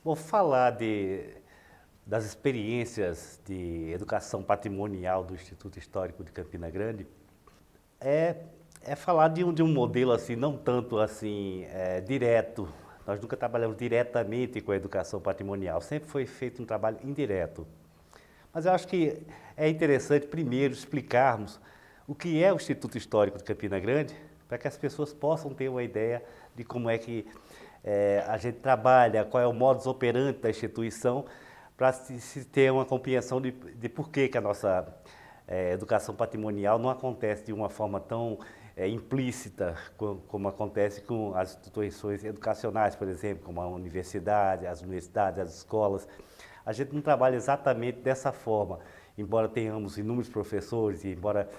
Vou falar das experiências de educação patrimonial do Instituto Histórico de Campina Grande. É, é falar de um modelo assim, não tanto assim direto. Nós nunca trabalhamos diretamente com a educação patrimonial, sempre foi feito um trabalho indireto. Mas eu acho que é interessante primeiro explicarmos o que é o Instituto Histórico de Campina Grande, para que as pessoas possam ter uma ideia de como é que a gente trabalha, qual é o modus operandi da instituição, para se ter uma compreensão de por que a nossa educação patrimonial não acontece de uma forma tão implícita como acontece com as instituições educacionais, por exemplo, como a universidade, as universidades, as escolas. A gente não trabalha exatamente dessa forma, embora tenhamos inúmeros professores e embora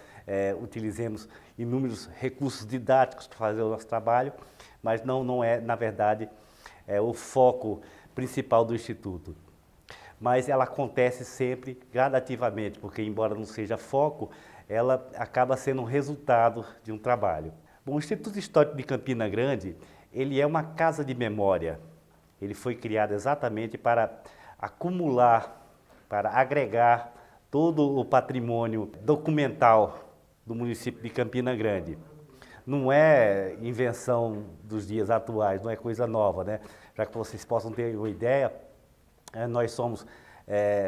utilizemos inúmeros recursos didáticos para fazer o nosso trabalho, mas não é, na verdade, o foco principal do Instituto. Mas ela acontece sempre gradativamente, porque embora não seja foco, ela acaba sendo um resultado de um trabalho. Bom, o Instituto Histórico de Campina Grande, ele é uma casa de memória. Ele foi criado exatamente para acumular, para agregar todo o patrimônio documental do município de Campina Grande. Não é invenção dos dias atuais, não é coisa nova, né? Para que vocês possam ter uma ideia, nós somos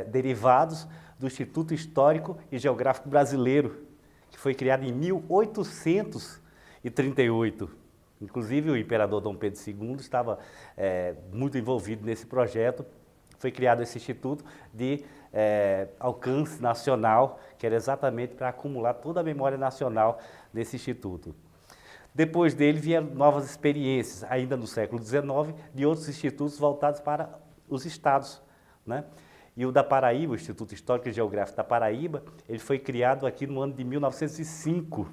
derivados do Instituto Histórico e Geográfico Brasileiro, que foi criado em 1838. Inclusive o imperador Dom Pedro II estava muito envolvido nesse projeto. Foi criado esse instituto de alcance nacional, que era exatamente para acumular toda a memória nacional desse instituto. Depois dele vieram novas experiências, ainda no século XIX, de outros institutos voltados para os estados, né? E o da Paraíba, o Instituto Histórico e Geográfico da Paraíba, ele foi criado aqui no ano de 1905,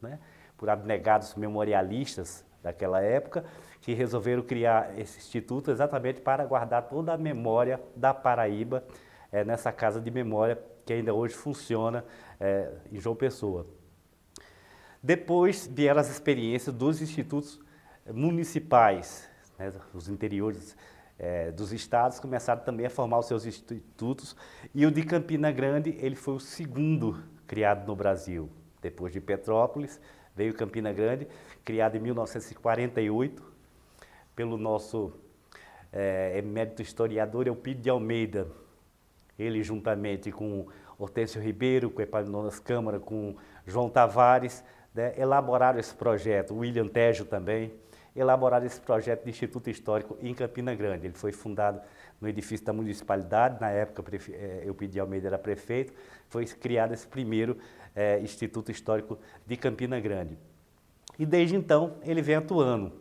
né? Por abnegados memorialistas daquela época, que resolveram criar esse instituto exatamente para guardar toda a memória da Paraíba nessa casa de memória que ainda hoje funciona em João Pessoa. Depois vieram as experiências dos institutos municipais, né? Os interiores dos estados começaram também a formar os seus institutos, e o de Campina Grande ele foi o segundo criado no Brasil. Depois de Petrópolis, veio Campina Grande, criado em 1948, pelo nosso emérito historiador Eupídio de Almeida. Ele, juntamente com Hortêncio Ribeiro, com Epaminondas Câmara, com João Tavares, né, elaboraram esse projeto, William Tejo também, elaboraram esse projeto de Instituto Histórico em Campina Grande. Ele foi fundado no edifício da municipalidade, na época Eupídio de Almeida era prefeito, foi criado esse primeiro Instituto Histórico de Campina Grande. E desde então ele vem atuando,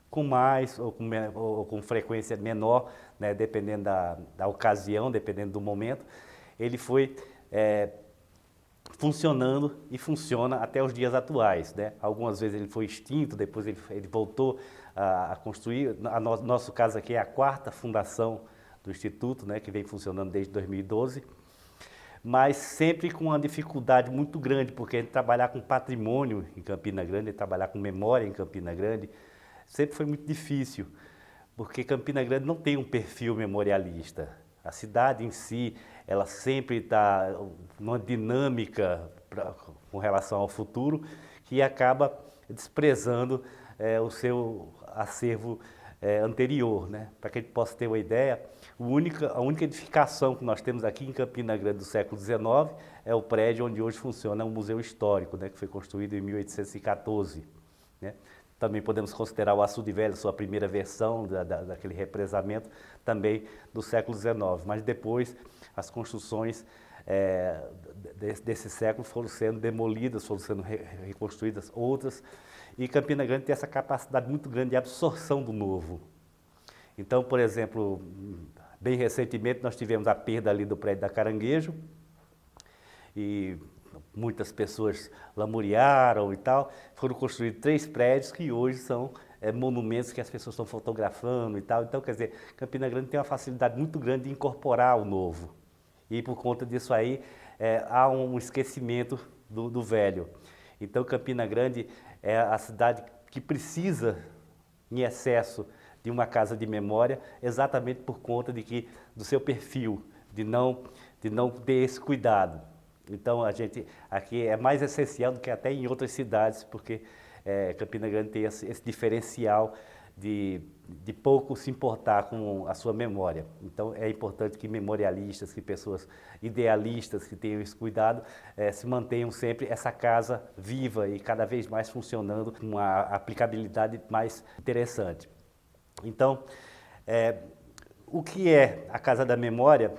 com mais ou com frequência menor, né, dependendo da ocasião, dependendo do momento. Ele foi funcionando e funciona até os dias atuais, né? Algumas vezes ele foi extinto, depois ele voltou a construir. Nosso caso aqui é a quarta fundação do Instituto, né, que vem funcionando desde 2012, mas sempre com uma dificuldade muito grande, porque ele trabalhar com patrimônio em Campina Grande, trabalhar com memória em Campina Grande, sempre foi muito difícil, porque Campina Grande não tem um perfil memorialista. A cidade em si, ela sempre está numa dinâmica com relação ao futuro, que acaba desprezando o seu acervo anterior, né? Para que a gente possa ter uma ideia, a única edificação que nós temos aqui em Campina Grande do século XIX é o prédio onde hoje funciona o Museu Histórico, né? Que foi construído em 1814, né? Também podemos considerar o Açude Velho, sua primeira versão daquele represamento, também do século XIX. Mas depois as construções desse século foram sendo demolidas, foram sendo reconstruídas outras. E Campina Grande tem essa capacidade muito grande de absorção do novo. Então, por exemplo, bem recentemente nós tivemos a perda ali do prédio da Caranguejo, e muitas pessoas lamuriaram e tal, foram construídos 3 prédios que hoje são monumentos que as pessoas estão fotografando e tal. Então, quer dizer, Campina Grande tem uma facilidade muito grande de incorporar o novo. E por conta disso aí, há um esquecimento do velho. Então, Campina Grande é a cidade que precisa, em excesso, de uma casa de memória, exatamente por conta do seu perfil, de não ter esse cuidado. Então, a gente aqui é mais essencial do que até em outras cidades, porque Campina Grande tem esse diferencial de pouco se importar com a sua memória. Então, é importante que memorialistas, que pessoas idealistas que tenham esse cuidado, se mantenham sempre essa casa viva e cada vez mais funcionando com uma aplicabilidade mais interessante. Então, o que é a Casa da Memória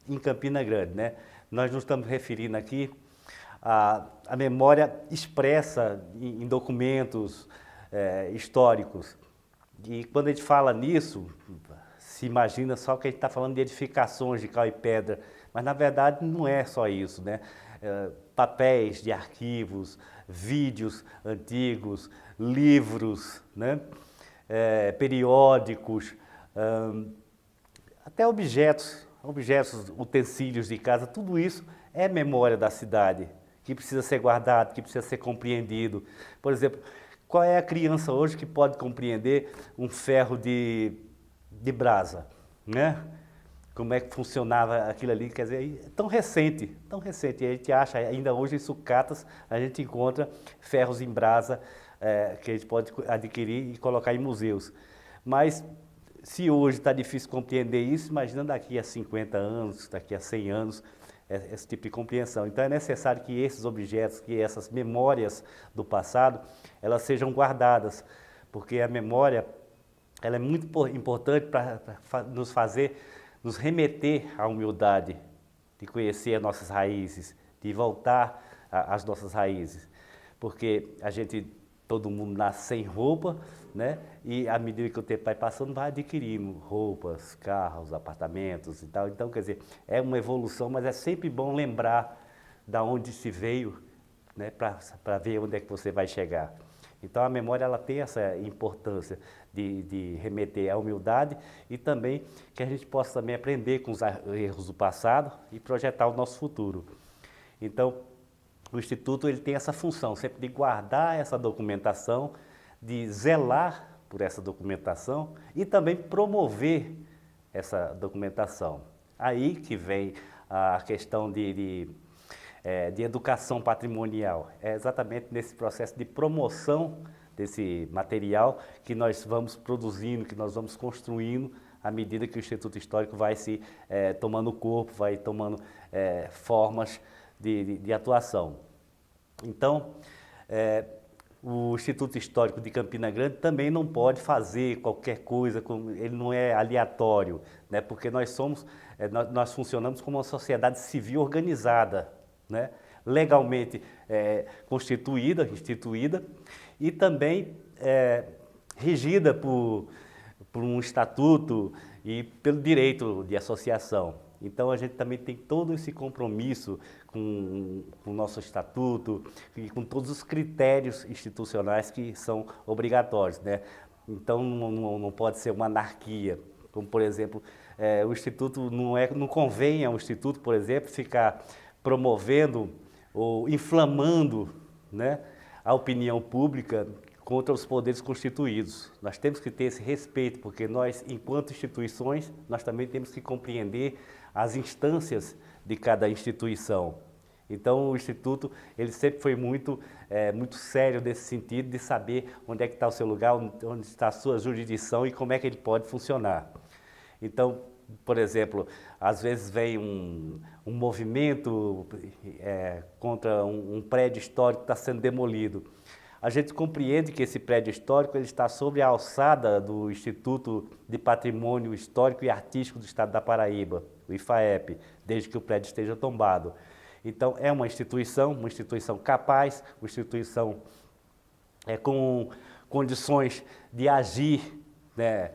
em Campina Grande, né? Nós nos estamos referindo aqui à memória expressa em documentos históricos. E quando a gente fala nisso, se imagina só que a gente está falando de edificações de cal e pedra, mas na verdade não é só isso, né? Papéis de arquivos, vídeos antigos, livros, né? Periódicos, até objetos, utensílios de casa, tudo isso é memória da cidade, que precisa ser guardado, que precisa ser compreendido. Por exemplo, qual é a criança hoje que pode compreender um ferro de brasa, né? Como é que funcionava aquilo ali, quer dizer, é tão recente, e a gente acha, ainda hoje em sucatas, a gente encontra ferros em brasa que a gente pode adquirir e colocar em museus. Mas se hoje está difícil compreender isso, imagina daqui a 50 anos, daqui a 100 anos, esse tipo de compreensão. Então é necessário que esses objetos, que essas memórias do passado, elas sejam guardadas, porque a memória ela é muito importante para nos remeter à humildade, de conhecer as nossas raízes, de voltar às nossas raízes, porque todo mundo nasce sem roupa, né? E à medida que o tempo vai passando, vai adquirindo roupas, carros, apartamentos e tal. Então, quer dizer, é uma evolução, mas é sempre bom lembrar da onde se veio, né? Para ver onde é que você vai chegar. Então, a memória ela tem essa importância de remeter à humildade e também que a gente possa também aprender com os erros do passado e projetar o nosso futuro. Então, o Instituto ele tem essa função sempre de guardar essa documentação, de zelar por essa documentação e também promover essa documentação. Aí que vem a questão de educação patrimonial. É exatamente nesse processo de promoção desse material que nós vamos produzindo, que nós vamos construindo à medida que o Instituto Histórico vai se tomando corpo, vai tomando formas de atuação. Então, o Instituto Histórico de Campina Grande também não pode fazer qualquer coisa, ele não é aleatório, né? Porque nós funcionamos como uma sociedade civil organizada, né? Legalmente instituída e também regida por um estatuto e pelo direito de associação. Então, a gente também tem todo esse compromisso com o nosso estatuto e com todos os critérios institucionais que são obrigatórios, né? Então, não pode ser uma anarquia, como, por exemplo, o Instituto, não convém ao Instituto, por exemplo, ficar promovendo ou inflamando, né, a opinião pública contra os poderes constituídos. Nós temos que ter esse respeito, porque nós, enquanto instituições, nós também temos que compreender as instâncias de cada instituição. Então, o Instituto, ele sempre foi muito sério nesse sentido de saber onde é que está o seu lugar, onde está a sua jurisdição e como é que ele pode funcionar. Então, por exemplo, às vezes vem um movimento contra um prédio histórico que está sendo demolido. A gente compreende que esse prédio histórico ele está sobre a alçada do Instituto de Patrimônio Histórico e Artístico do Estado da Paraíba, o IFAEP, desde que o prédio esteja tombado. Então, é uma instituição capaz, uma instituição com condições de agir, né,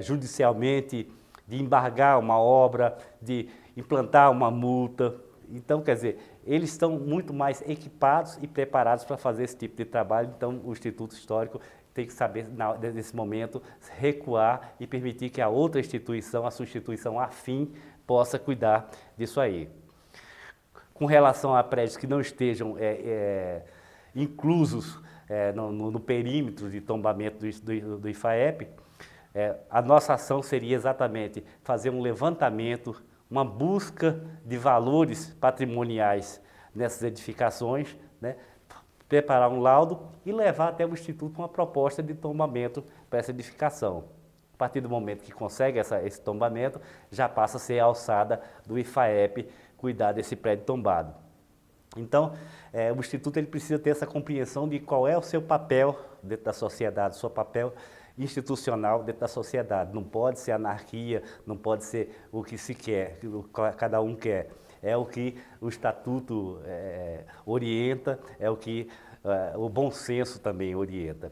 judicialmente, de embargar uma obra, de implantar uma multa. Então, quer dizer, eles estão muito mais equipados e preparados para fazer esse tipo de trabalho. Então, o Instituto Histórico tem que saber, nesse momento, recuar e permitir que a outra instituição, a sua instituição afim, possa cuidar disso aí. Com relação a prédios que não estejam inclusos no perímetro de tombamento do IFAEP, A nossa ação seria exatamente fazer um levantamento, uma busca de valores patrimoniais nessas edificações, né? Preparar um laudo e levar até o Instituto uma proposta de tombamento para essa edificação. A partir do momento que consegue esse tombamento, já passa a ser a alçada do IFAEP cuidar desse prédio tombado. Então, o Instituto ele precisa ter essa compreensão de qual é o seu papel dentro da sociedade, o seu papel institucional dentro da sociedade. Não pode ser anarquia, não pode ser o que se quer, o que cada um quer. É o que o Estatuto orienta, é o que o bom senso também orienta.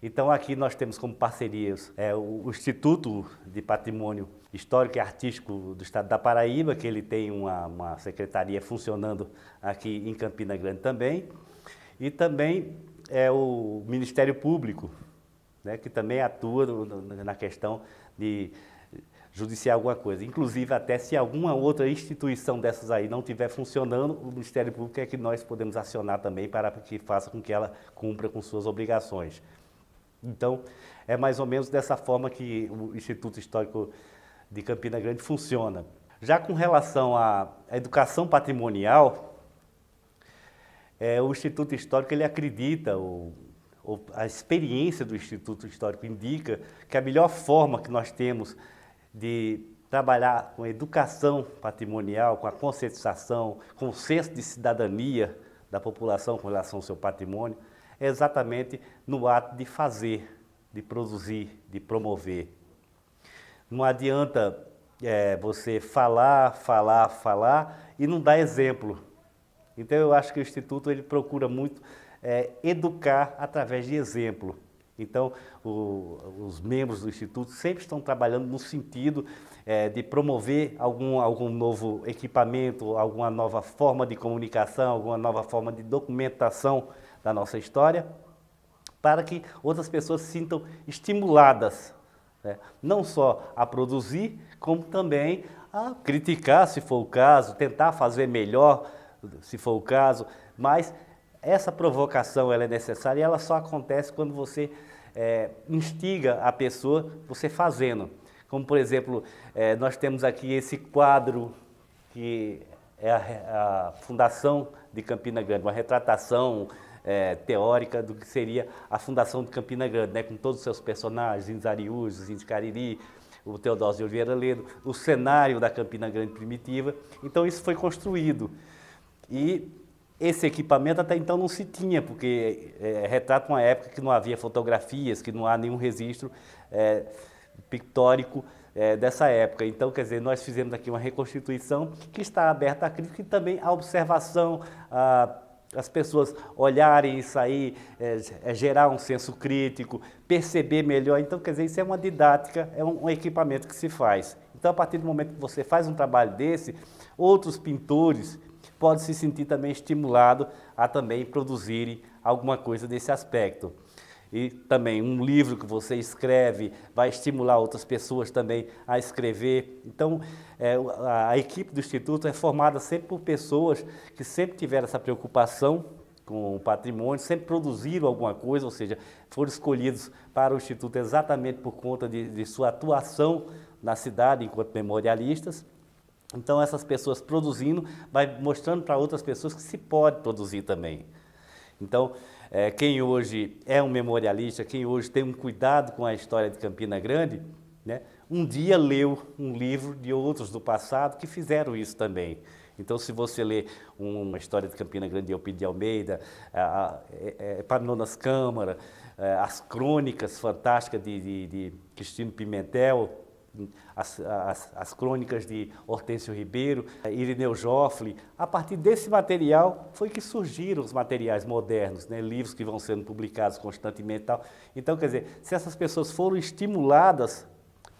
Então aqui nós temos como parcerias o Instituto de Patrimônio Histórico e Artístico do Estado da Paraíba, que ele tem uma secretaria funcionando aqui em Campina Grande também, e também o Ministério Público, né, que também atua na questão de judiciar alguma coisa. Inclusive, até se alguma outra instituição dessas aí não estiver funcionando, o Ministério Público é que nós podemos acionar também para que faça com que ela cumpra com suas obrigações. Então, é mais ou menos dessa forma que o Instituto Histórico de Campina Grande funciona. Já com relação à educação patrimonial, o Instituto Histórico ele acredita, a experiência do Instituto Histórico indica que a melhor forma que nós temos de trabalhar com a educação patrimonial, com a conscientização, com o senso de cidadania da população com relação ao seu patrimônio, é exatamente no ato de fazer, de produzir, de promover. Não adianta você falar e não dar exemplo. Então eu acho que o Instituto ele procura muito educar através de exemplo. Então os membros do Instituto sempre estão trabalhando no sentido de promover algum novo equipamento, alguma nova forma de comunicação, alguma nova forma de documentação da nossa história, para que outras pessoas se sintam estimuladas, né? Não só a produzir, como também a criticar, se for o caso, tentar fazer melhor, se for o caso, mas essa provocação ela é necessária e ela só acontece quando você instiga a pessoa, você fazendo. Como, por exemplo, nós temos aqui esse quadro que é a Fundação de Campina Grande, uma retratação teórica do que seria a Fundação de Campina Grande, né, com todos os seus personagens, Índios Ariújos, Índios Cariri, o Teodósio de Oliveira Ledo, o cenário da Campina Grande primitiva. Então isso foi construído. E esse equipamento até então não se tinha, porque retrata uma época que não havia fotografias, que não há nenhum registro pictórico dessa época. Então, quer dizer, nós fizemos aqui uma reconstituição que está aberta à crítica e também à observação, as pessoas olharem isso aí, gerar um senso crítico, perceber melhor. Então, quer dizer, isso é uma didática, é um equipamento que se faz. Então, a partir do momento que você faz um trabalho desse, outros pintores podem se sentir também estimulados a também produzirem alguma coisa desse aspecto. E também um livro que você escreve vai estimular outras pessoas também a escrever. Então, a equipe do Instituto é formada sempre por pessoas que sempre tiveram essa preocupação com o patrimônio, sempre produziram alguma coisa, ou seja, foram escolhidos para o Instituto exatamente por conta de sua atuação na cidade enquanto memorialistas. Então, essas pessoas produzindo, vai mostrando para outras pessoas que se pode produzir também. Então, quem hoje é um memorialista, quem hoje tem um cuidado com a história de Campina Grande, né, um dia leu um livro de outros do passado que fizeram isso também. Então, se você lê uma história de Campina Grande de Eupídio de Almeida, Epaminondas Câmara, as crônicas fantásticas de Cristino Pimentel, as crônicas de Hortêncio Ribeiro, Irineu Joffre, a partir desse material foi que surgiram os materiais modernos, né? Livros que vão sendo publicados constantemente e tal. Então, quer dizer, se essas pessoas foram estimuladas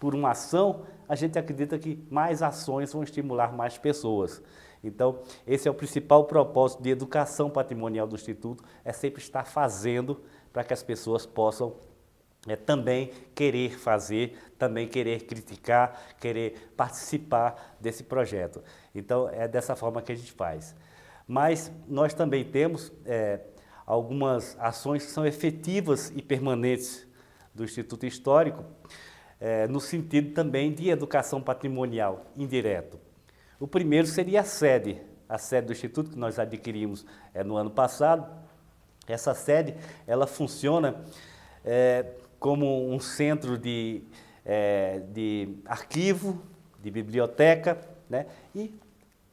por uma ação, a gente acredita que mais ações vão estimular mais pessoas. Então, esse é o principal propósito de educação patrimonial do Instituto, é sempre estar fazendo para que as pessoas possam também querer fazer, também querer criticar, querer participar desse projeto. Então, é dessa forma que a gente faz. Mas nós também temos algumas ações que são efetivas e permanentes do Instituto Histórico, no sentido também de educação patrimonial indireto. O primeiro seria a sede do Instituto que nós adquirimos no ano passado. Essa sede, ela funciona como um centro de arquivo, de biblioteca, né, e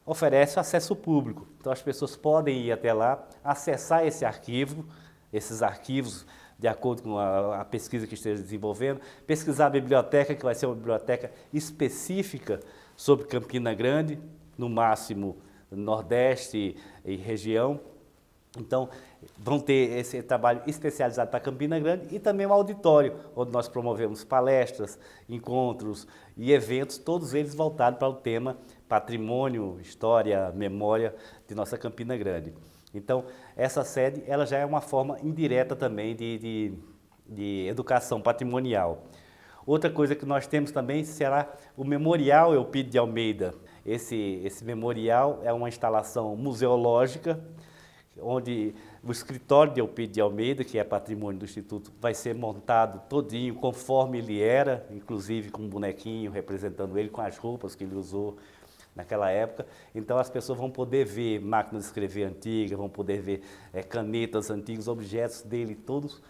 oferece acesso público. Então as pessoas podem ir até lá, acessar esses arquivos, de acordo com a pesquisa que esteja desenvolvendo, pesquisar a biblioteca, que vai ser uma biblioteca específica sobre Campina Grande, no máximo Nordeste e região. Então, vão ter esse trabalho especializado para Campina Grande e também um auditório, onde nós promovemos palestras, encontros e eventos, todos eles voltados para o tema patrimônio, história, memória de nossa Campina Grande. Então, essa sede ela já é uma forma indireta também de educação patrimonial. Outra coisa que nós temos também será o Memorial Eupídio de Almeida. Esse memorial é uma instalação museológica, onde o escritório de Eupídio de Almeida, que é patrimônio do Instituto, vai ser montado todinho conforme ele era, inclusive com um bonequinho representando ele, com as roupas que ele usou naquela época. Então as pessoas vão poder ver máquinas de escrever antigas, vão poder ver canetas antigas, objetos dele, todos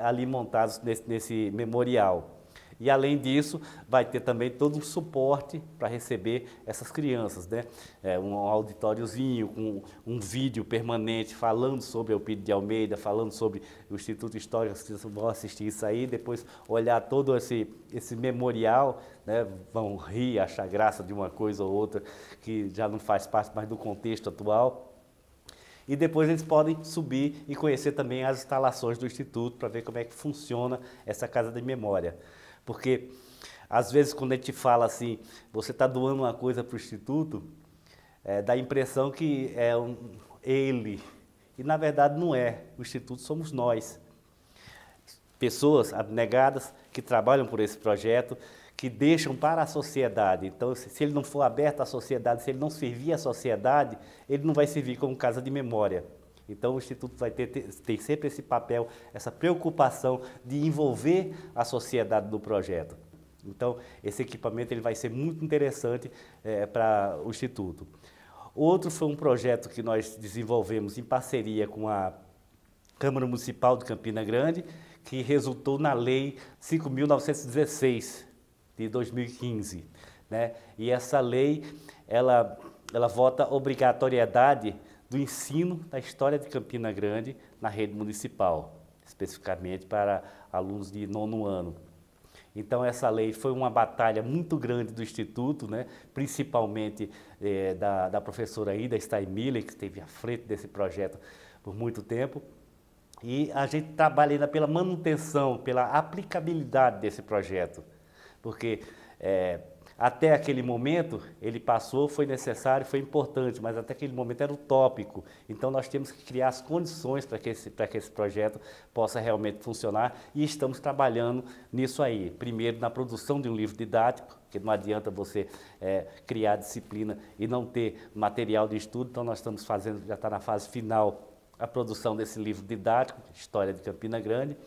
ali montados nesse memorial. E além disso, vai ter também todo um suporte para receber essas crianças, né? Um auditóriozinho, com um vídeo permanente falando sobre Eupídio de Almeida, falando sobre o Instituto Histórico, as crianças vão assistir isso aí, depois olhar todo esse memorial, né? Vão rir, achar graça de uma coisa ou outra que já não faz parte mais do contexto atual. E depois eles podem subir e conhecer também as instalações do Instituto para ver como é que funciona essa casa de memória. Porque, às vezes, quando a gente fala assim, você está doando uma coisa para o Instituto, dá a impressão que é ele. E, na verdade, não é. O Instituto somos nós. Pessoas abnegadas que trabalham por esse projeto, que deixam para a sociedade. Então, se ele não for aberto à sociedade, se ele não servir à sociedade, ele não vai servir como casa de memória. Então, o Instituto vai tem sempre esse papel, essa preocupação de envolver a sociedade no projeto. Então, esse equipamento ele vai ser muito interessante para o Instituto. Outro foi um projeto que nós desenvolvemos em parceria com a Câmara Municipal de Campina Grande, que resultou na Lei 5.916, de 2015. Né? E essa lei, ela vota obrigatoriedade do ensino da história de Campina Grande na rede municipal, especificamente para alunos de 9º ano. Então essa lei foi uma batalha muito grande do Instituto, né? Principalmente da professora Ida Steinmiller, que esteve à frente desse projeto por muito tempo. E a gente trabalha ainda pela manutenção, pela aplicabilidade desse projeto, porque até aquele momento, ele passou, foi necessário, foi importante, mas até aquele momento era utópico. Então, nós temos que criar as condições para que esse projeto possa realmente funcionar e estamos trabalhando nisso aí. Primeiro, na produção de um livro didático, porque não adianta você criar disciplina e não ter material de estudo. Então, nós estamos fazendo, já está na fase final, a produção desse livro didático, História de Campina Grande.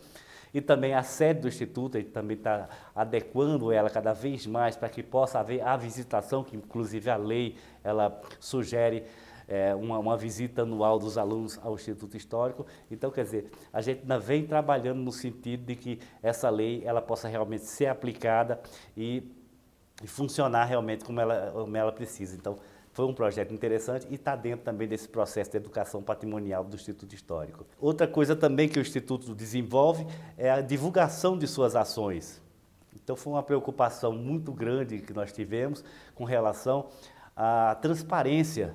E também a sede do Instituto, a gente também está adequando ela cada vez mais para que possa haver a visitação, que inclusive a lei ela sugere uma visita anual dos alunos ao Instituto Histórico. Então, quer dizer, a gente ainda vem trabalhando no sentido de que essa lei ela possa realmente ser aplicada e funcionar realmente como ela precisa. Então, foi um projeto interessante e está dentro também desse processo de educação patrimonial do Instituto Histórico. Outra coisa também que o Instituto desenvolve é a divulgação de suas ações. Então foi uma preocupação muito grande que nós tivemos com relação à transparência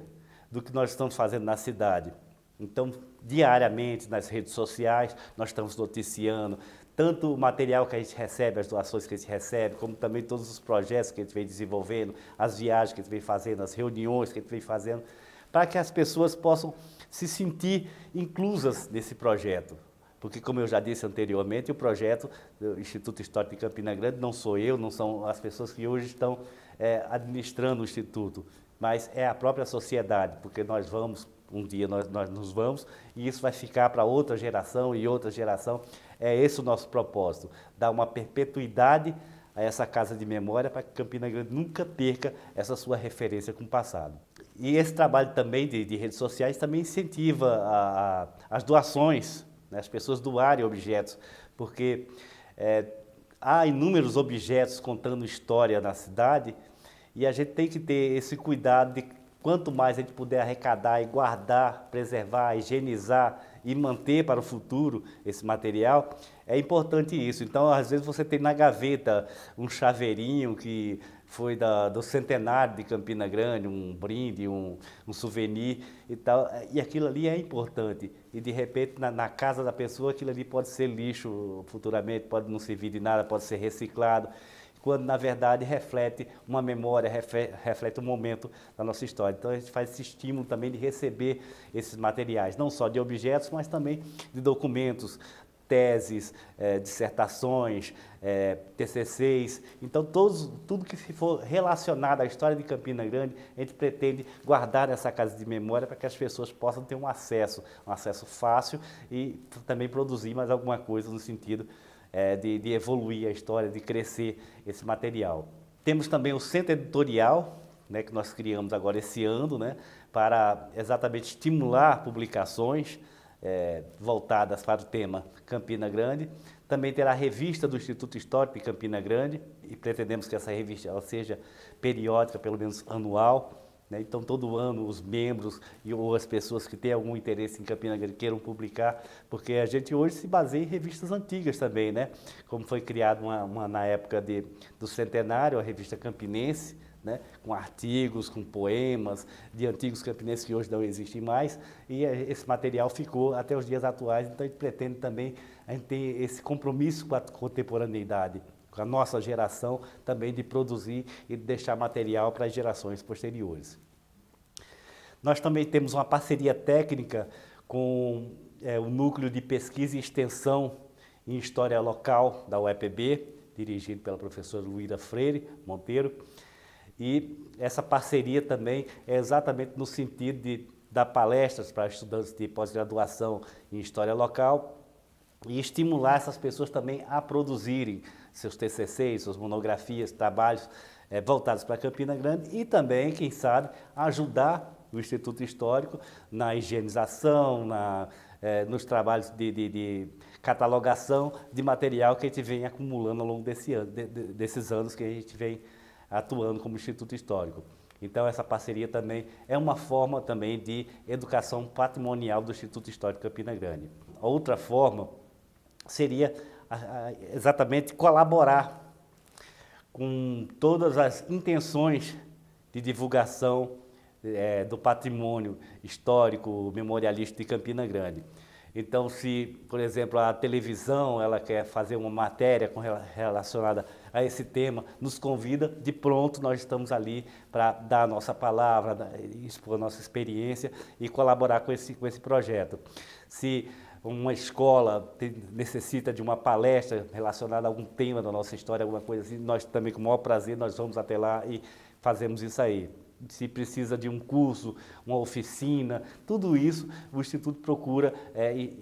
do que nós estamos fazendo na cidade. Então, diariamente nas redes sociais, nós estamos noticiando tanto o material que a gente recebe, as doações que a gente recebe, como também todos os projetos que a gente vem desenvolvendo, as viagens que a gente vem fazendo, as reuniões que a gente vem fazendo, para que as pessoas possam se sentir inclusas nesse projeto. Porque, como eu já disse anteriormente, o projeto do Instituto Histórico de Campina Grande não sou eu, não são as pessoas que hoje estão administrando o Instituto, mas é a própria sociedade, porque nós vamos, um dia nós nos vamos, e isso vai ficar para outra geração e outra geração. É esse o nosso propósito, dar uma perpetuidade a essa casa de memória para que Campina Grande nunca perca essa sua referência com o passado. E esse trabalho também de redes sociais também incentiva as doações, né, as pessoas doarem objetos, porque há inúmeros objetos contando história na cidade e a gente tem que ter esse cuidado de quanto mais a gente puder arrecadar e guardar, preservar, higienizar e manter para o futuro esse material, é importante isso. Então, às vezes você tem na gaveta um chaveirinho que foi do centenário de Campina Grande, um brinde, um souvenir e tal, e aquilo ali é importante. E de repente na casa da pessoa aquilo ali pode ser lixo futuramente, pode não servir de nada, pode ser reciclado, quando na verdade reflete uma memória, reflete um momento da nossa história. Então a gente faz esse estímulo também de receber esses materiais, não só de objetos, mas também de documentos, teses, dissertações, TCCs. Então tudo que for relacionado à história de Campina Grande, a gente pretende guardar nessa casa de memória para que as pessoas possam ter um acesso fácil e também produzir mais alguma coisa no sentido de evoluir a história, de crescer esse material. Temos também o Centro Editorial, né, que nós criamos agora esse ano, né, para exatamente estimular publicações voltadas para o tema Campina Grande. Também terá a revista do Instituto Histórico de Campina Grande e pretendemos que essa revista ela seja periódica, pelo menos anual. Então, todo ano, os membros ou as pessoas que têm algum interesse em Campina Grande queiram publicar, porque a gente hoje se baseia em revistas antigas também, né? Como foi criada uma na época do centenário, a revista Campinense, né? Com artigos, com poemas de antigos campinenses que hoje não existem mais, e esse material ficou até os dias atuais, então a gente pretende também a gente ter esse compromisso com a contemporaneidade, com a nossa geração também de produzir e de deixar material para as gerações posteriores. Nós também temos uma parceria técnica com o Núcleo de Pesquisa e Extensão em História Local da UEPB, dirigido pela professora Luíra Freire Monteiro, e essa parceria também é exatamente no sentido de dar palestras para estudantes de pós-graduação em História Local e estimular essas pessoas também a produzirem seus TCCs, suas monografias, trabalhos voltados para Campina Grande e também, quem sabe, ajudar o Instituto Histórico na higienização, nos trabalhos de catalogação de material que a gente vem acumulando ao longo desses anos que a gente vem atuando como Instituto Histórico. Então, essa parceria também é uma forma também de educação patrimonial do Instituto Histórico de Campina Grande. A outra forma seria exatamente colaborar com todas as intenções de divulgação do patrimônio histórico, memorialístico de Campina Grande. Então, se, por exemplo, a televisão ela quer fazer uma matéria relacionada a esse tema, nos convida, de pronto nós estamos ali para dar a nossa palavra, expor a nossa experiência e colaborar com esse projeto. Se uma escola necessita de uma palestra relacionada a algum tema da nossa história, alguma coisa assim, nós também, com o maior prazer, nós vamos até lá e fazemos isso aí. Se precisa de um curso, uma oficina, tudo isso o Instituto procura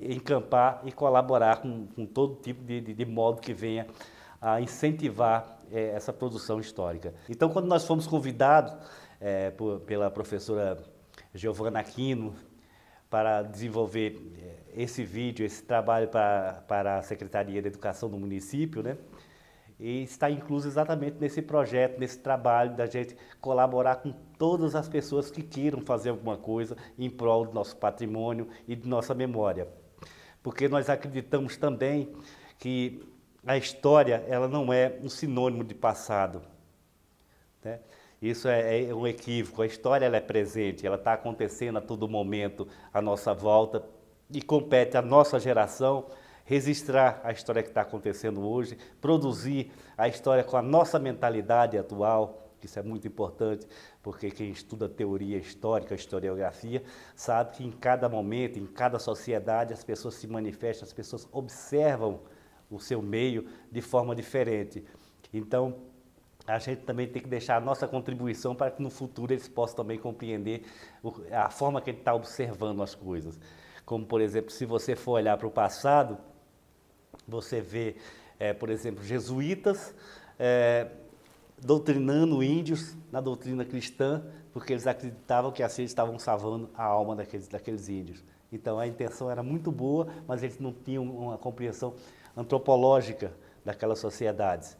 encampar e colaborar com todo tipo de modo que venha a incentivar essa produção histórica. Então, quando nós fomos convidados pela professora Giovana Aquino para desenvolver esse vídeo, esse trabalho para a Secretaria de Educação do município, né? E está incluso exatamente nesse projeto, nesse trabalho da gente colaborar com todas as pessoas que queiram fazer alguma coisa em prol do nosso patrimônio e de nossa memória. Porque nós acreditamos também que a história ela não é um sinônimo de passado, né? Isso é um equívoco. A história ela é presente, ela está acontecendo a todo momento à nossa volta e compete à nossa geração registrar a história que está acontecendo hoje, produzir a história com a nossa mentalidade atual, que isso é muito importante, porque quem estuda teoria histórica, historiografia, sabe que em cada momento, em cada sociedade, as pessoas se manifestam, as pessoas observam o seu meio de forma diferente. Então, a gente também tem que deixar a nossa contribuição para que no futuro eles possam também compreender a forma que ele está observando as coisas. Como, por exemplo, se você for olhar para o passado, você vê, por exemplo, jesuítas doutrinando índios na doutrina cristã, porque eles acreditavam que assim eles estavam salvando a alma daqueles índios. Então a intenção era muito boa, mas eles não tinham uma compreensão antropológica daquelas sociedades.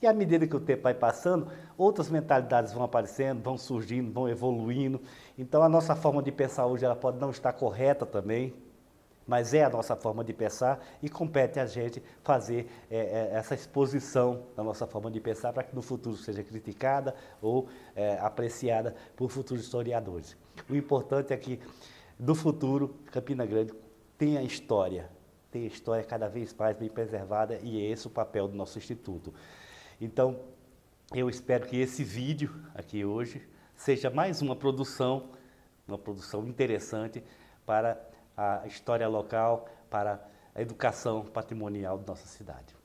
E à medida que o tempo vai passando, outras mentalidades vão aparecendo, vão surgindo, vão evoluindo. Então a nossa forma de pensar hoje ela pode não estar correta também, mas é a nossa forma de pensar e compete a gente fazer essa exposição da nossa forma de pensar para que no futuro seja criticada ou apreciada por futuros historiadores. O importante é que, no futuro, Campina Grande tenha história cada vez mais bem preservada e é esse o papel do nosso Instituto. Então, eu espero que esse vídeo aqui hoje seja mais uma produção interessante para a história local, para a educação patrimonial da nossa cidade.